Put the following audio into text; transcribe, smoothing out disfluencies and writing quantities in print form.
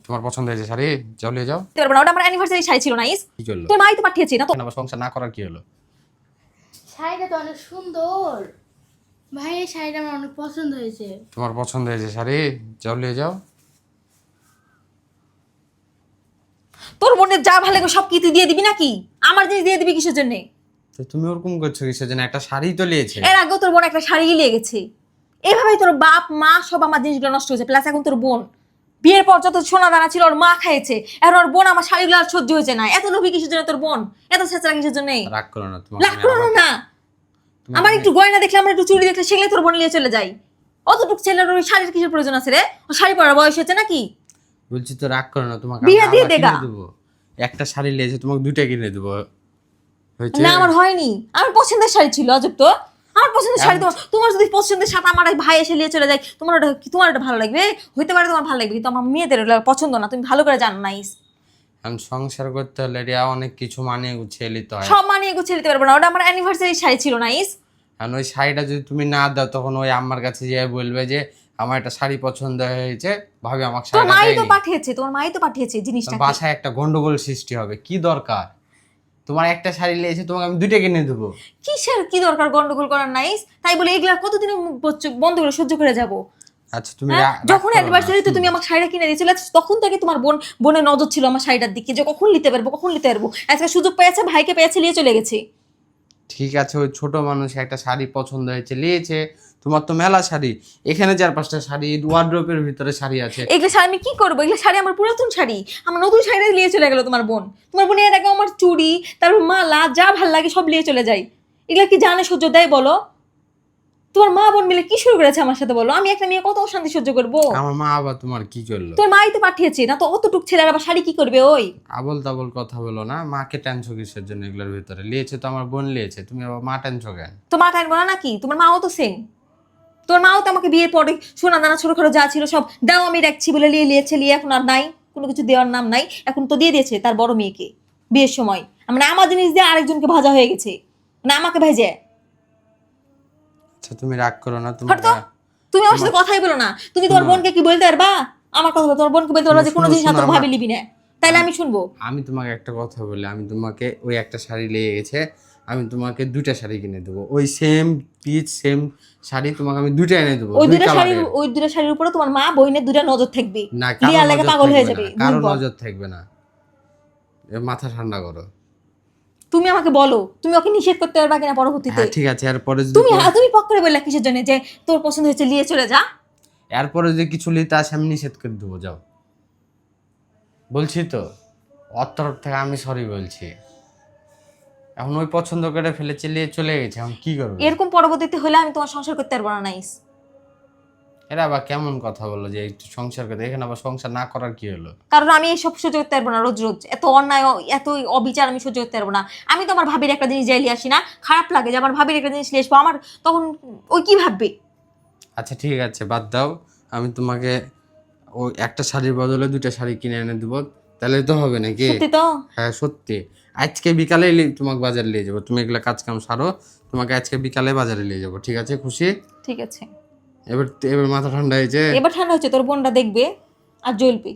তোমার পছন্দ হয়েছে শাড়ি? যাও নিয়ে যাও। পারবো না, ওটা আমার অ্যানিভার্সারি শাড়ি ছিল না। কি করলো? তোর মাই তো পাঠিয়েছে না তো। কেন আবার সংসার না করার কি হলো? শাড়িটা তো অনেক সুন্দর ভাই, এই শাড়িটা আমার অনেক পছন্দ হয়েছে। তোমার পছন্দ হয়েছে শাড়ি? যাও নিয়ে যাও। তোর বোনের যা ভালো লাগে সব কি তুই দিয়ে দিবি নাকি? আমার জিনিস দিয়ে দিবি কিসের জন্য? তো তুমি ওরকম করছো কিসের জন্য? একটা শাড়ি তো নিয়েছে। এর আগেও তোর বোন একটা শাড়ি নিয়ে গেছে। এভাবেই তোর বাপ মা সব আমার জিনিসগুলো নষ্ট হয়েছে। প্লাস এখন তোর বোন বিয়ের পর যত সোনা দানা ছিল ওর মা খাইছে, এখন ওর বোন আমার শাড়িগুলো আর সহ্য হয়েছে না। এত লোভী কিসের জন্য তোর বোন? এত ছেঁচড়া কিসের জন্য? রাগ করো না তোমার। রাগ করো না। আমার একটু গয়না দেখলে, আমার একটু চুড়ি দেখলে সেগুলো তোর বোন নিয়ে চলে যাই। অতটুকু ছেলের ওই শাড়ির কিসের প্রয়োজন আছে রে? ও শাড়ি পরার বয়স হয়েছে নাকি? বলছি তো রাগ করো না, তোমাকে বিয়ে দিয়ে আমরা দেগা। কিনে দেবো। একটা শাড়ি নিয়েছে, তোমাকে দুইটা কিনে দেবো। হয়েছে? না আমার হয়নি, আমার পছন্দের শাড়ি ছিল। অজব তো, আমার পছন্দের শাড়ি তোমার। তোমার যদি পছন্দের সাথে আমার এক ভাই এসে নিয়ে চলে যায়, তোমার ওটা কি, তোমার ওটা ভালো লাগবে? হইতে পারে তোমার ভালো লাগবে, কিন্তু আমার মেয়েদের ওটা পছন্দ না। তুমি ভালো করে জানো নাইস। এখন সংসার করতে হলে রিয়া অনেক কিছু মানিয়ে গুছিয়ে নিতে হয়। সব মানিয়ে গুছিয়ে নিতে পারবো না, ওটা আমার অ্যানিভার্সারি শাড়ি ছিল নাইস। কারণ ওই শাড়িটা যদি তুমি না দাও, তখন ওই আম্মার কাছে যেয়ে বলবে যে আমার একটা শাড়ি পছন্দ হয়েছে, ভাবি আমাকে তোমার শাড়িটা মাই তো দেয়নি। পাঠিয়েছে, তোমার মাই তো পাঠিয়েছে জিনিসটা। বাসায় একটা গন্ডগোল সৃষ্টি হবে। কি দরকার? তোমার একটা শাড়ি নিয়েছে, তোমাকে আমি দুইটা কিনে দেবো। কিসের কি দরকার গন্ডগোল করার নাইস? তাই বলে এগুলা কতদিন বন্ধ করে সহ্য করে যাবো? আচ্ছা তুমি হ্যাঁ? রাগ যখন করো না, অ্যানিভার্সারিতে শুনো। তুমি আমাকে শাড়িটা কিনে দিয়েছিলে, তখন থেকে তোমার বোনের নজর ছিল আমার শাড়িটার দিকে, যে কখন নিতে পারবো কখন নিতে পারবো। আজকে সুযোগ পেয়েছে, ভাইকে পেয়েছে, নিয়ে চলে গেছে। ঠিক আছে, ওই ছোট মানুষ একটা শাড়ি পছন্দ হয়েছে নিয়েছে। তোমার তো মেলা শাড়ি, এখানে 4-5টা শাড়ি, ওয়ার্ড্রোপের ভিতরে শাড়ি আছে। এগুলো শাড়ি আমি কি করবো? এগুলো শাড়ি আমার পুরাতন শাড়ি, আমার নতুন শাড়িটা নিয়ে চলে গেল তোমার বোন। তোমার বোন এর আগে আমার চুড়ি, তারপর মালা, যা ভাল লাগে সব নিয়ে চলে যায়। এগুলা কি জানে সহ্য দেয় বলো? তোমার মা বোন মিলে কি শুরু করেছে আমার সাথে বলো? আমি একটা মেয়ে কত অশান্তি সহ্য করবো? আমার মা আবার তোমার কি করলো? তোর মাই তো পাঠিয়েছে না তো, অতটুক ছেলের আবার শাড়ি কি করবে? ওই আবল তাবল কথা বলো না। মাকে টানছো কিসের জন্য? এগুলোর ভিতরে নিয়েছে তো আমার বোন নিয়েছে, তুমি আবার মা টানছো কেন? তো মা টাইম বলা নাকি? তোমার মাও তো সেম। তোর মাও তো আমাকে বিয়ের পরে সোনা দানা ছোটখাটো যা ছিল সব দাও আমি রাখছি বলে নিয়েছে, নিয়ে এখন আর নাই, কোনো কিছু দেওয়ার নাম নাই। এখন তো দিয়ে দিয়েছে তার বড় মেয়েকে বিয়ের সময়। মানে আমার জিনিস দিয়ে আরেকজনকে ভাজা হয়ে গেছে, মানে আমাকে ভেজে। আচ্ছা তুমি রাগ করো না। হট তো, তুমি আমার সাথে কথাই বলো না। তুমি তোমার বোনকে কি বলতে পারবা? আমার কথা বলো, তোমার বোনকে বলতে পারবা যে কোনো জিনিস তোর ভাবি লিবি না, তাইলে আমি শুনবো। আমি তোমাকে একটা কথা বলি, আমি তোমাকে ওই একটা শাড়ি লেগে গেছে, আমি তোমাকে দুইটা শাড়ি কিনে দেবো। ওই সেম পিচ সেম শাড়ি তোমাকে আমি দুইটা এনে দেবো। ওই দুটা শাড়ির উপরে তোমার মা বোনের দুটা নজর থাকবে, না, লিয়া লাগে পাগল হয়ে যাবে। কারো নজর থাকবে না। মাথা ঠান্ডা করো। তুমি আমাকে বলো, তুমি ওকে নিষেধ করতে পারবা কিনা পরবর্তীতে? হ্যাঁ ঠিক আছে, এরপরে যদি তুমি পক করে বললা কিসের জন্য যে তোর পছন্দ হয়েছে নিয়ে চলে যা? এরপরে যদি কিছু নিতে আসে আমি নিষেধ করে দেবো। যাও বলছি তো, ওর তরফ থেকে আমি সরি বলছি। এখন ওই পছন্দ করে ফেলেছে, নিয়ে চলে গেছে, এখন কি করবে? এরকম পরবর্তীতে হলে আমি তোমার সংসার করতে পারবো না নাইস। এরা আবার কেমন কথা বললো যে একটু সংসার করতে? এখানে আবার সংসার না করার কি হলো? কারণ আমি এইসব সহ্য করতে পারবো না, রোজ রোজ এত অন্যায় এত অবিচার আমি সহ্য করতে পারবো না। আমি তো আমার ভাবির একটা জিনিস যাইলে আসি না, খারাপ লাগে যে আমার ভাবির একটা জিনিস নিয়ে আসবো, আমার তখন ওই কি ভাববে? আচ্ছা ঠিক আছে, বাদ দাও। আমি তোমাকে ওই একটা শাড়ির বদলে দুইটা শাড়ি কিনে এনে দেবো, তাহলে তো হবে নাকি? সত্যি তো? হ্যাঁ সত্যি। আজকে বিকালে তোমাকে বাজারে নিয়ে যাবো। তুমি এগুলা কাজ কাম সারো, তোমাকে আজকে বিকালে বাজারে নিয়ে যাবো। ঠিক আছে? খুশি? ঠিক আছে। এবার এবার মাথা ঠান্ডা হয়েছে? এবার ঠান্ডা হচ্ছে, তোর বোনটা দেখবে আর জ্বলবে।